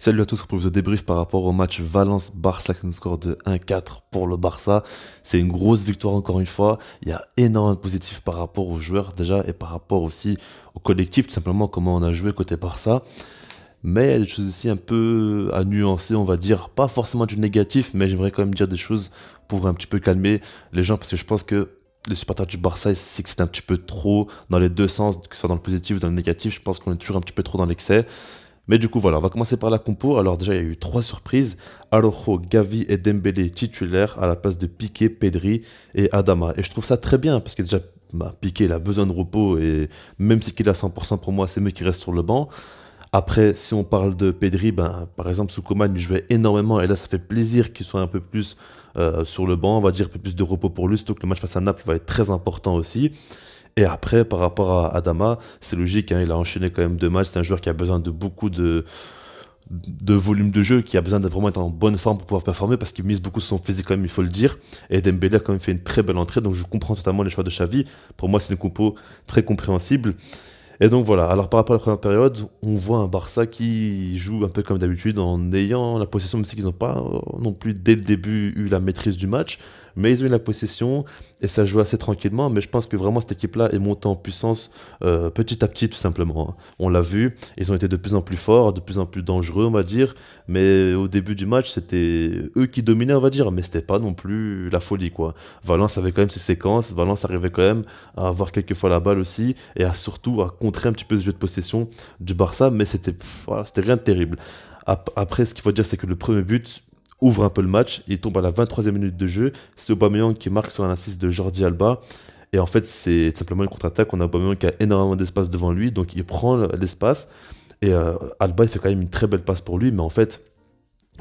Salut à tous pour le débrief par rapport au match Valence-Barça qui nous score de 1-4 pour le Barça. C'est une grosse victoire encore une fois. Il y a énormément de positifs par rapport aux joueurs déjà et par rapport aussi au collectif, tout simplement comment on a joué côté Barça. Mais il y a des choses aussi un peu à nuancer, on va dire. Pas forcément du négatif, mais j'aimerais quand même dire des choses pour un petit peu calmer les gens parce que je pense que les supporters du Barça, c'est que c'est un petit peu trop dans les deux sens, que ce soit dans le positif ou dans le négatif. Je pense qu'on est toujours un petit peu trop dans l'excès. Mais du coup, voilà, on va commencer par la compo. Alors déjà, il y a eu trois surprises. Araujo, Gavi et Dembélé titulaires à la place de Piqué, Pedri et Adama. Et je trouve ça très bien parce que déjà, Piqué, il a besoin de repos et même si qu'il est à 100% pour moi, c'est mieux qu'il reste sur le banc. Après, si on parle de Pedri, par exemple, Soucoman, il jouait énormément et là, ça fait plaisir qu'il soit un peu plus sur le banc, on va dire un peu plus de repos pour lui, surtout que le match face à Naples va être très important aussi. Et après, par rapport à Adama, c'est logique, hein, il a enchaîné quand même deux matchs. C'est un joueur qui a besoin de beaucoup de volume de jeu, qui a besoin de vraiment être en bonne forme pour pouvoir performer parce qu'il mise beaucoup sur son physique quand même, il faut le dire. Et Dembélé a quand même fait une très belle entrée, donc je comprends totalement les choix de Xavi. Pour moi, c'est une compo très compréhensible. Et donc voilà, alors par rapport à la première période, on voit un Barça qui joue un peu comme d'habitude en ayant la possession, même si ils n'ont pas non plus dès le début eu la maîtrise du match, mais ils ont eu la possession et ça joue assez tranquillement. Mais je pense que vraiment cette équipe-là est montée en puissance petit à petit, tout simplement, hein. On l'a vu, ils ont été de plus en plus forts, de plus en plus dangereux, on va dire. Mais au début du match, c'était eux qui dominaient, on va dire, mais c'était pas non plus la folie, quoi. Valence avait quand même ses séquences, Valence arrivait quand même à avoir quelques fois la balle aussi et à surtout à contrer un petit peu ce jeu de possession du Barça, mais voilà, c'était rien de terrible. Après, ce qu'il faut dire, c'est que le premier but ouvre un peu le match, il tombe à la 23e minute de jeu, c'est Aubameyang qui marque sur un assist de Jordi Alba, et en fait c'est simplement une contre-attaque, on a Aubameyang qui a énormément d'espace devant lui, donc il prend l'espace, et Alba il fait quand même une très belle passe pour lui, mais en fait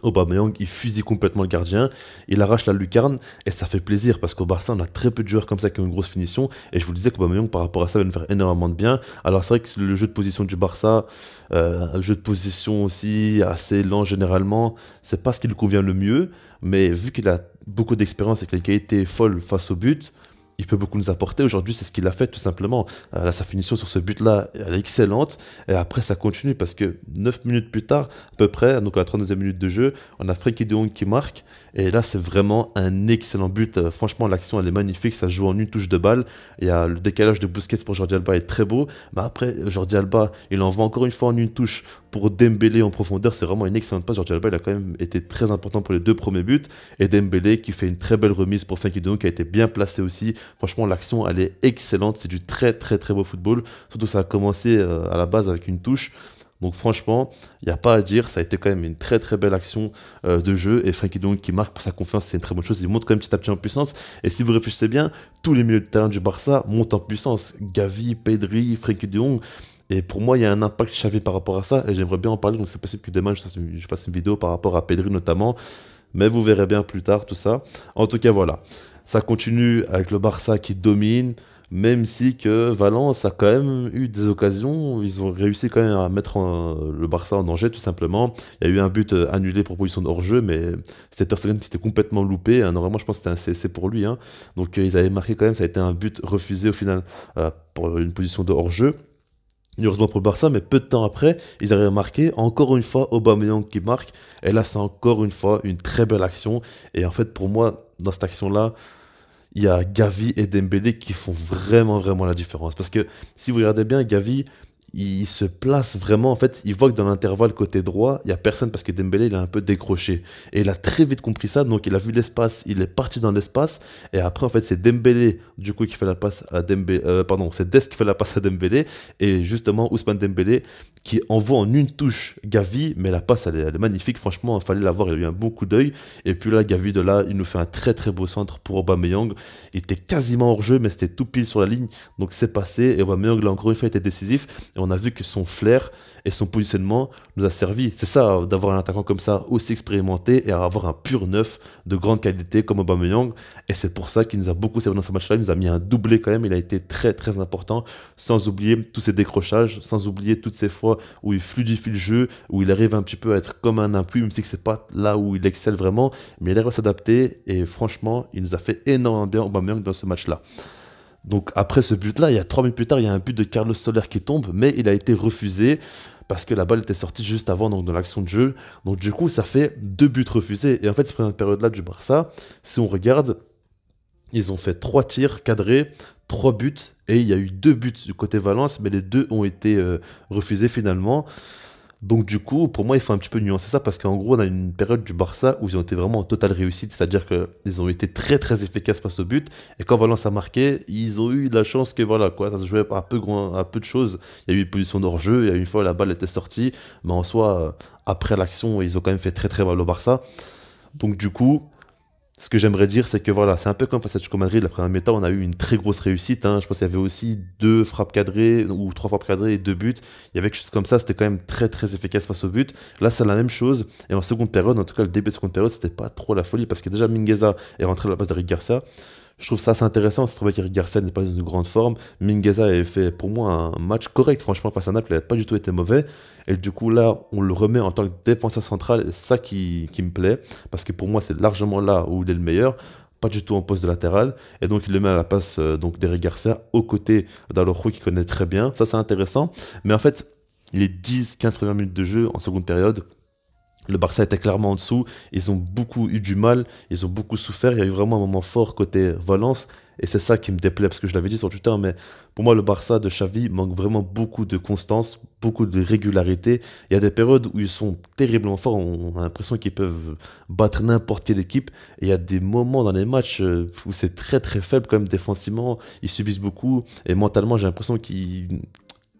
Aubameyang, il fusille complètement le gardien, il arrache la lucarne et ça fait plaisir parce qu'au Barça, on a très peu de joueurs comme ça qui ont une grosse finition. Et je vous le disais qu'Aubameyang, par rapport à ça, va nous faire énormément de bien. Alors, c'est vrai que le jeu de position du Barça, un jeu de position aussi assez lent généralement, c'est pas ce qui lui convient le mieux. Mais vu qu'il a beaucoup d'expérience et qu'il a une qualité folle face au but, il peut beaucoup nous apporter. Aujourd'hui, c'est ce qu'il a fait tout simplement. Là, sa finition sur ce but-là, elle est excellente. Et après, ça continue parce que 9 minutes plus tard, à peu près, donc à la 32e minute de jeu, on a Frenkie de Jong qui marque. Et là, c'est vraiment un excellent but. Franchement, l'action, elle est magnifique. Ça se joue en une touche de balle. Il y a le décalage de Busquets pour Jordi Alba est très beau. Mais après, Jordi Alba, il envoie encore une fois en une touche pour Dembélé en profondeur. C'est vraiment une excellente passe. Jordi Alba, il a quand même été très important pour les deux premiers buts. Et Dembélé qui fait une très belle remise pour Frenkie de Jong qui a été bien placé aussi. Franchement, l'action, elle est excellente. C'est du très, très, très beau football. Surtout, ça a commencé à la base avec une touche. Donc franchement, il n'y a pas à dire, ça a été quand même une très très belle action de jeu et Frenkie de Jong qui marque pour sa confiance, c'est une très bonne chose, il monte quand même petit à petit en puissance et si vous réfléchissez bien, tous les milieux de terrain du Barça montent en puissance, Gavi, Pedri, Frenkie de Jong et pour moi il y a un impact Xavi par rapport à ça et j'aimerais bien en parler donc c'est possible que demain je fasse une vidéo par rapport à Pedri notamment mais vous verrez bien plus tard tout ça. En tout cas voilà, ça continue avec le Barça qui domine, même si que Valence a quand même eu des occasions, ils ont réussi quand même à mettre le Barça en danger tout simplement. Il y a eu un but annulé pour position de hors-jeu, mais c'était Ter Stegen qui s'était complètement loupé, hein. Normalement je pense que c'était un CSC pour lui, hein. Donc ils avaient marqué quand même, ça a été un but refusé au final pour une position de hors-jeu. Heureusement pour le Barça, mais peu de temps après, ils arrivent à marquer. Encore une fois, Aubameyang qui marque. Et là, c'est encore une fois une très belle action. Et en fait, pour moi, dans cette action-là, il y a Gavi et Dembélé qui font vraiment, vraiment la différence. Parce que si vous regardez bien, Gavi, il se place vraiment. En fait, il voit que dans l'intervalle côté droit, il n'y a personne parce que Dembélé, il a un peu décroché. Et il a très vite compris ça. Donc, il a vu l'espace, il est parti dans l'espace. Et après, en fait, c'est Dembélé, du coup, qui fait la passe à Dembélé. Pardon, c'est Dest qui fait la passe à Dembélé. Et justement, Ousmane Dembélé qui envoie en une touche Gavi. Mais la passe, elle est magnifique. Franchement, il fallait la voir. Il a eu un bon coup d'œil. Et puis là, Gavi, de là, il nous fait un très, très beau centre pour Aubameyang. Il était quasiment hors jeu, mais c'était tout pile sur la ligne. Donc, c'est passé. Et Aubameyang, là, encore une fois, était décisif. Et on a vu que son flair et son positionnement nous a servi. C'est ça, d'avoir un attaquant comme ça, aussi expérimenté, et avoir un pur neuf de grande qualité comme Aubameyang. Et c'est pour ça qu'il nous a beaucoup servi dans ce match-là. Il nous a mis un doublé quand même. Il a été très, très important. Sans oublier tous ses décrochages, sans oublier toutes ces fois où il fluidifie le jeu, où il arrive un petit peu à être comme un impui, même si c'est pas là où il excelle vraiment. Mais il arrive à s'adapter. Et franchement, il nous a fait énormément bien Aubameyang dans ce match-là. Donc après ce but-là, il y a 3 minutes plus tard, il y a un but de Carlos Soler qui tombe, mais il a été refusé parce que la balle était sortie juste avant donc, dans l'action de jeu. Donc du coup, ça fait 2 buts refusés. Et en fait, cette première période-là du Barça, si on regarde, ils ont fait 3 tirs cadrés, 3 buts, et il y a eu 2 buts du côté Valence, mais les deux ont été refusés finalement. Donc du coup, pour moi, il faut un petit peu nuancer ça parce qu'en gros, on a une période du Barça où ils ont été vraiment en totale réussite, c'est-à-dire qu'ils ont été très très efficaces face au but. Et quand Valence a marqué, ils ont eu de la chance que voilà quoi, ça se jouait à peu de choses. Il y a eu une position de hors-jeu, il y a eu une fois la balle était sortie, mais en soi, après l'action, ils ont quand même fait très très mal au Barça. Donc du coup, ce que j'aimerais dire, c'est que voilà, c'est un peu comme face à Atlético Madrid, la première mi-temps, on a eu une très grosse réussite, hein. Je pense qu'il y avait aussi 2 frappes cadrées ou 3 frappes cadrées et 2 buts. Il y avait quelque chose comme ça, c'était quand même très très efficace face au but. Là, c'est la même chose. Et en seconde période, en tout cas le début de seconde période, c'était pas trop la folie parce que déjà Mingueza est rentré à la place d'Eric Garcia. Je trouve ça assez intéressant. C'est vrai qu'Eric Garcia n'est pas dans une grande forme. Mingueza avait fait pour moi un match correct, franchement, face à Naples. Il n'a pas du tout été mauvais. Et du coup, là, on le remet en tant que défenseur central. C'est ça qui me plaît. Parce que pour moi, c'est largement là où il est le meilleur. Pas du tout en poste de latéral. Et donc, il le met à la place donc d'Eric Garcia, aux côtés d'Araujo, qui connaît très bien. Ça, c'est intéressant. Mais en fait, les 10-15 premières minutes de jeu en seconde période, le Barça était clairement en dessous. Ils ont beaucoup eu du mal. Ils ont beaucoup souffert. Il y a eu vraiment un moment fort côté Valence. Et c'est ça qui me déplaît, parce que je l'avais dit sur Twitter, mais pour moi, le Barça de Xavi manque vraiment beaucoup de constance, beaucoup de régularité. Il y a des périodes où ils sont terriblement forts. On a l'impression qu'ils peuvent battre n'importe quelle équipe. Et il y a des moments dans les matchs où c'est très très faible, quand même, défensivement. Ils subissent beaucoup. Et mentalement, j'ai l'impression qu'ils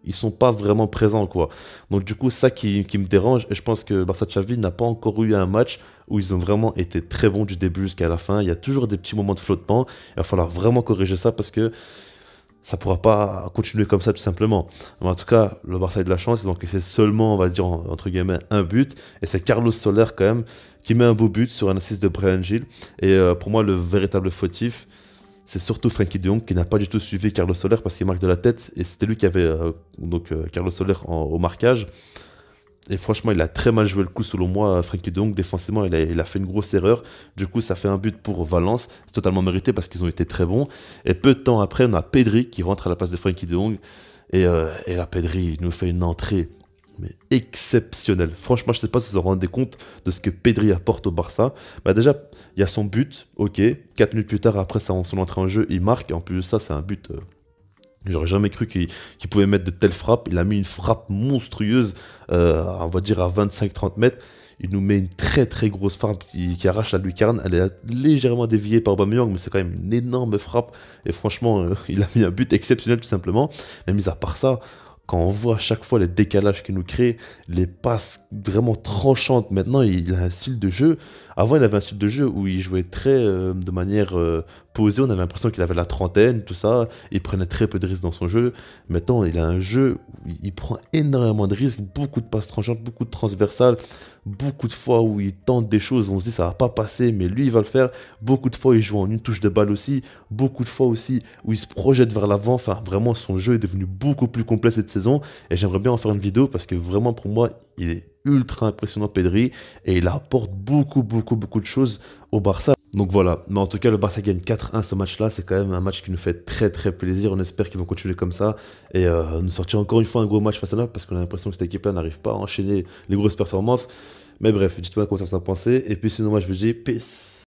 sont pas vraiment présents, quoi. Donc du coup, ça qui me dérange, et je pense que Barça de Xavi n'a pas encore eu un match où ils ont vraiment été très bons du début jusqu'à la fin. Il y a toujours des petits moments de flottement. Il va falloir vraiment corriger ça parce que ça pourra pas continuer comme ça tout simplement. Mais en tout cas, le Barça a eu de la chance, ils ont encaissé seulement, on va dire, entre guillemets, un but. Et c'est Carlos Soler quand même qui met un beau but sur un assist de Bryan Gil. Et pour moi, le véritable fautif, c'est surtout Frenkie de Jong qui n'a pas du tout suivi Carlos Soler parce qu'il marque de la tête et c'était lui qui avait Carlos Soler au marquage. Et franchement, il a très mal joué le coup selon moi, Frenkie de Jong. Défensivement, il a fait une grosse erreur. Du coup, ça fait un but pour Valence. C'est totalement mérité parce qu'ils ont été très bons. Et peu de temps après, on a Pedri qui rentre à la place de Frenkie de Jong. Et là, Pedri il nous fait une entrée mais exceptionnelle. Franchement, je ne sais pas si vous vous rendez compte de ce que Pedri apporte au Barça. Bah déjà, il y a son but, ok. 4 minutes plus tard, après son entrée en jeu, il marque. Et en plus de ça, c'est un but. J'aurais jamais cru qu'il pouvait mettre de telles frappes. Il a mis une frappe monstrueuse, on va dire à 25-30 mètres. Il nous met une très très grosse frappe qui arrache la lucarne. Elle est légèrement déviée par Aubameyang, mais c'est quand même une énorme frappe. Et franchement, il a mis un but exceptionnel tout simplement. Mais mis à part ça, quand on voit à chaque fois les décalages qu'il nous crée, les passes vraiment tranchantes, maintenant il a un style de jeu. Avant il avait un style de jeu où il jouait très de manière posée, on avait l'impression qu'il avait la trentaine, tout ça, il prenait très peu de risques dans son jeu. Maintenant il a un jeu où il prend énormément de risques, beaucoup de passes tranchantes, beaucoup de transversales, beaucoup de fois où il tente des choses, on se dit ça va pas passer, mais lui il va le faire. Beaucoup de fois il joue en une touche de balle aussi, beaucoup de fois aussi où il se projette vers l'avant. Enfin, vraiment, son jeu est devenu beaucoup plus complet cette saison. Et j'aimerais bien en faire une vidéo parce que vraiment, pour moi, il est ultra impressionnant, Pedri. Et il apporte beaucoup, beaucoup, beaucoup de choses au Barça. Donc voilà. Mais en tout cas, le Barça gagne 4-1 ce match-là. C'est quand même un match qui nous fait très, très plaisir. On espère qu'ils vont continuer comme ça. Et nous sortir encore une fois un gros match face à Naples parce qu'on a l'impression que cette équipe-là n'arrive pas à enchaîner les grosses performances. Mais bref, dites-moi comment ça s'en pensez. Et puis sinon, moi, je vous dis peace.